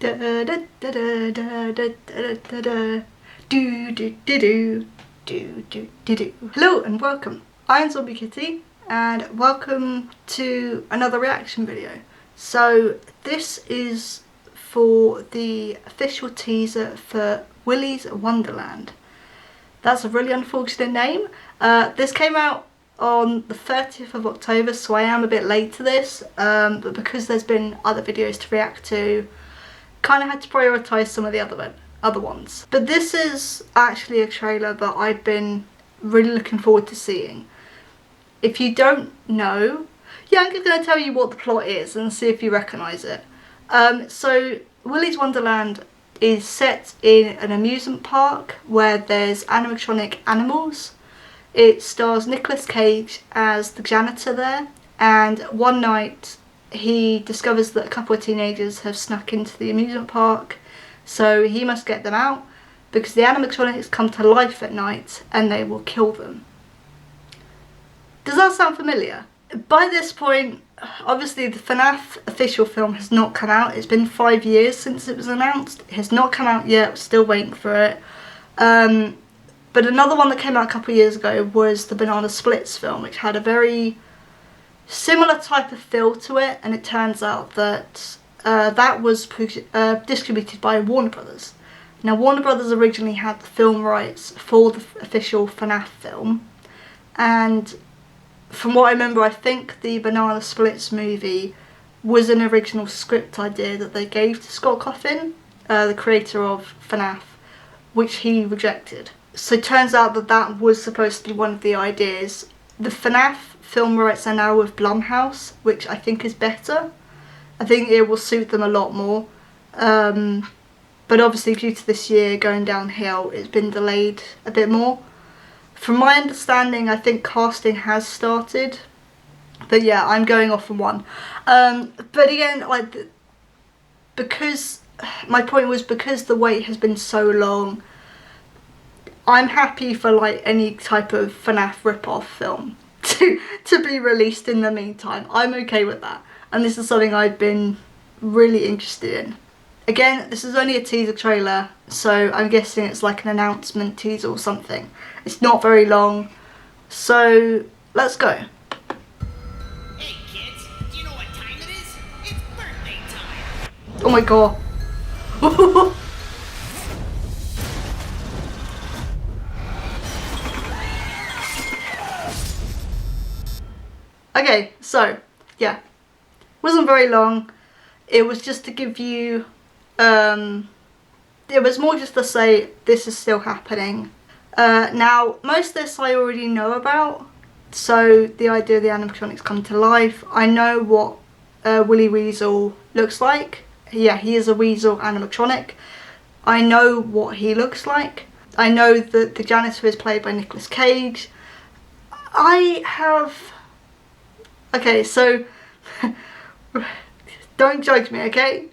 Da da da da da da da da da. Do do do do do do do do. Hello and welcome. I'm Zombie Kitty and welcome to another reaction video. So this is for the official teaser for Willy's Wonderland. That's a really unfortunate name. This came out on the 30th of October, so I am a bit late to this, but because there's been other videos to react to, kind of had to prioritise some of the other ones. But this is actually a trailer that I've been really looking forward to seeing. If you don't know, yeah, I'm going to tell you what the plot is and see if you recognise it. So Willy's Wonderland is set in an amusement park where there's animatronic animals. It stars Nicolas Cage as the janitor there, and one night he discovers that a couple of teenagers have snuck into the amusement park, so he must get them out because the animatronics come to life at night and they will kill them. Does that sound familiar? By this point, obviously the FNAF official film has not come out. It's been 5 years since it was announced. It has not come out yet, we're still waiting for it. But another one that came out a couple of years ago was the Banana Splits film, which had a very similar type of feel to it, and it turns out that that was distributed by Warner Brothers. Now Warner Brothers originally had the film rights for the official FNAF film, and from what I remember, I think the Banana Splits movie was an original script idea that they gave to Scott Cawthon, the creator of FNAF, which he rejected. So it turns out that that was supposed to be one of the ideas. The FNAF film rights are now with Blumhouse, which I think is better. I think it will suit them a lot more. But obviously due to this year going downhill, it's been delayed a bit more. From my understanding, I think casting has started. But yeah, I'm going off on one. But again, because my point was, because the wait has been so long, I'm happy for any type of FNAF rip-off film to be released in the meantime. I'm okay with that, and this is something I've been really interested in. Again, this is only a teaser trailer, so I'm guessing it's like an announcement teaser or something. It's not very long, so let's go. Hey kids, do you know what time it is? It's birthday time! Oh my god. Okay, so yeah, wasn't very long. It was just to give you, it was more just to say this is still happening. Now, most of this I already know about, so the idea of the animatronics come to life. I know what Willy Weasel looks like. Yeah, he is a weasel animatronic. I know what he looks like. I know that the janitor is played by Nicolas Cage. Okay, so don't judge me, okay?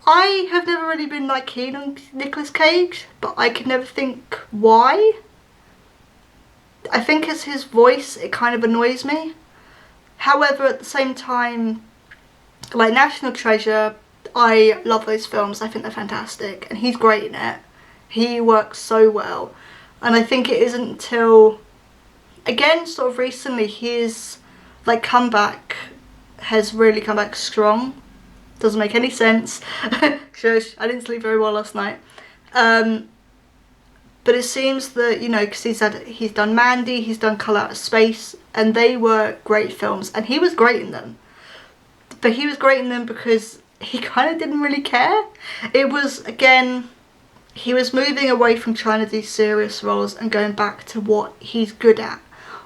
I have never really been keen on Nicolas Cage, but I can never think why. I think it's his voice, it kind of annoys me. However, at the same time, like National Treasure, I love those films, I think they're fantastic, and he's great in it. He works so well, and I think it isn't until, again, sort of recently, his comeback has really come back strong. Doesn't make any sense. Shush, I didn't sleep very well last night. But it seems that, you know, because he's done Mandy, he's done Colour Out of Space, and they were great films, and he was great in them. But he was great in them because he kind of didn't really care. It was, again, he was moving away from trying to do serious roles and going back to what he's good at,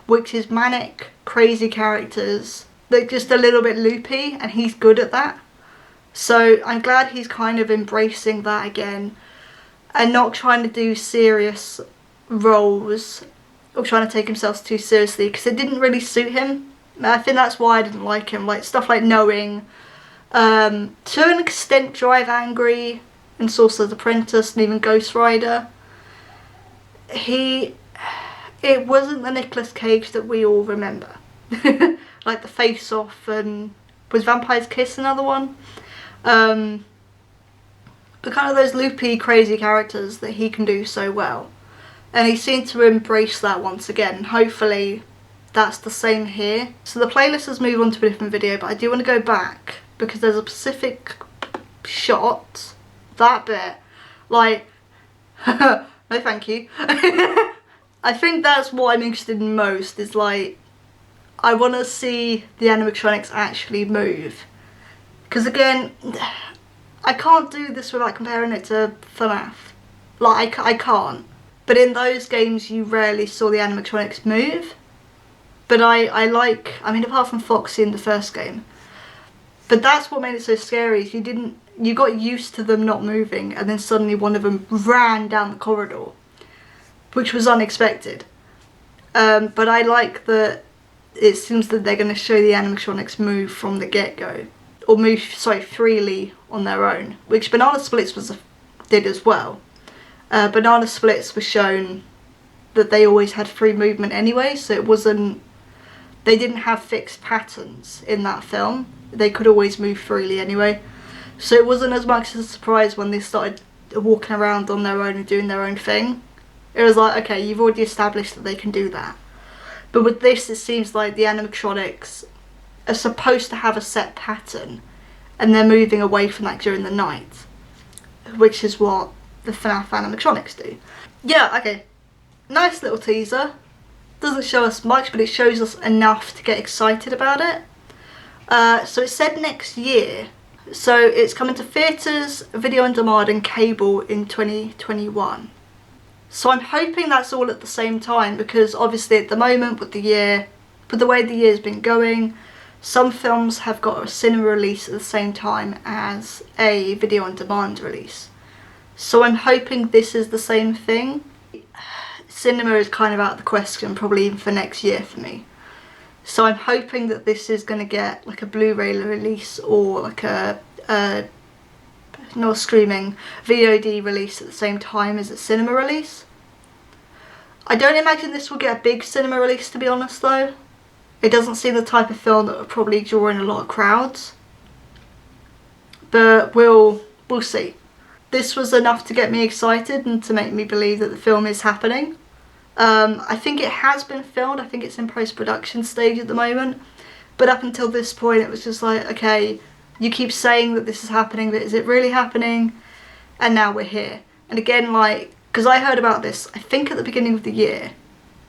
which is manic, crazy characters that are just a little bit loopy, and he's good at that. So I'm glad he's kind of embracing that again and not trying to do serious roles or trying to take himself too seriously, because it didn't really suit him. I think that's why I didn't like him. Stuff like Knowing, to an extent Drive Angry and Sorcerer's Apprentice, and even Ghost Rider. It wasn't the Nicolas Cage that we all remember. Like the Face Off, and was Vampire's Kiss another one? but kind of those loopy, crazy characters that he can do so well. And he seemed to embrace that once again. Hopefully that's the same here. So the playlist has moved on to a different video, but I do want to go back because there's a specific shot, that bit, like, no thank you. I think that's what I'm interested in most, is like, I want to see the animatronics actually move. Because again, I can't do this without comparing it to FNAF. Like, I can't. But in those games you rarely saw the animatronics move. But I mean, apart from Foxy in the first game. But that's what made it so scary, is you got used to them not moving, and then suddenly one of them ran down the corridor, which was unexpected. But I like that it seems that they're going to show the animatronics move from the get-go, or move, sorry, freely on their own, which Banana Splits did as well. Banana Splits was shown that they always had free movement anyway, so they didn't have fixed patterns in that film. They could always move freely anyway. So it wasn't as much of a surprise when they started walking around on their own and doing their own thing. It was like, okay, you've already established that they can do that. But with this, it seems like the animatronics are supposed to have a set pattern, and they're moving away from that during the night, which is what the FNAF animatronics do. Yeah, okay. Nice little teaser. Doesn't show us much, but it shows us enough to get excited about it. So it said next year. So it's coming to theatres, video on demand and cable in 2021. So I'm hoping that's all at the same time, because obviously at the moment with the way the year's been going, some films have got a cinema release at the same time as a video on demand release. So I'm hoping this is the same thing. Cinema is kind of out of the question, probably even for next year for me. So I'm hoping that this is going to get like a Blu-ray release, or like a not streaming, VOD release at the same time as a cinema release. I don't imagine this will get a big cinema release, to be honest though. It doesn't seem the type of film that will probably draw in a lot of crowds. But we'll see. This was enough to get me excited and to make me believe that the film is happening. I think it has been filmed. I think it's in post-production stage at the moment. But up until this point it was just like, okay, you keep saying that this is happening, but is it really happening? And now we're here. And again, like, because I heard about this, I think at the beginning of the year,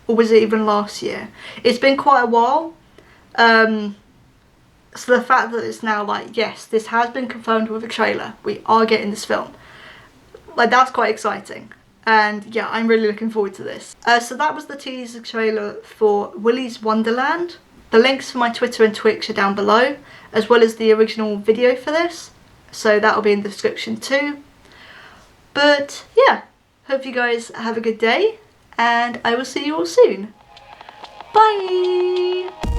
or was it even last year? It's been quite a while. So the fact that it's now like, yes, this has been confirmed with a trailer, we are getting this film, like, that's quite exciting. And yeah, I'm really looking forward to this. So that was the teaser trailer for Willy's Wonderland. The links for my Twitter and Twitch are down below, as well as the original video for this. So that'll be in the description too. But yeah, hope you guys have a good day, and I will see you all soon. Bye!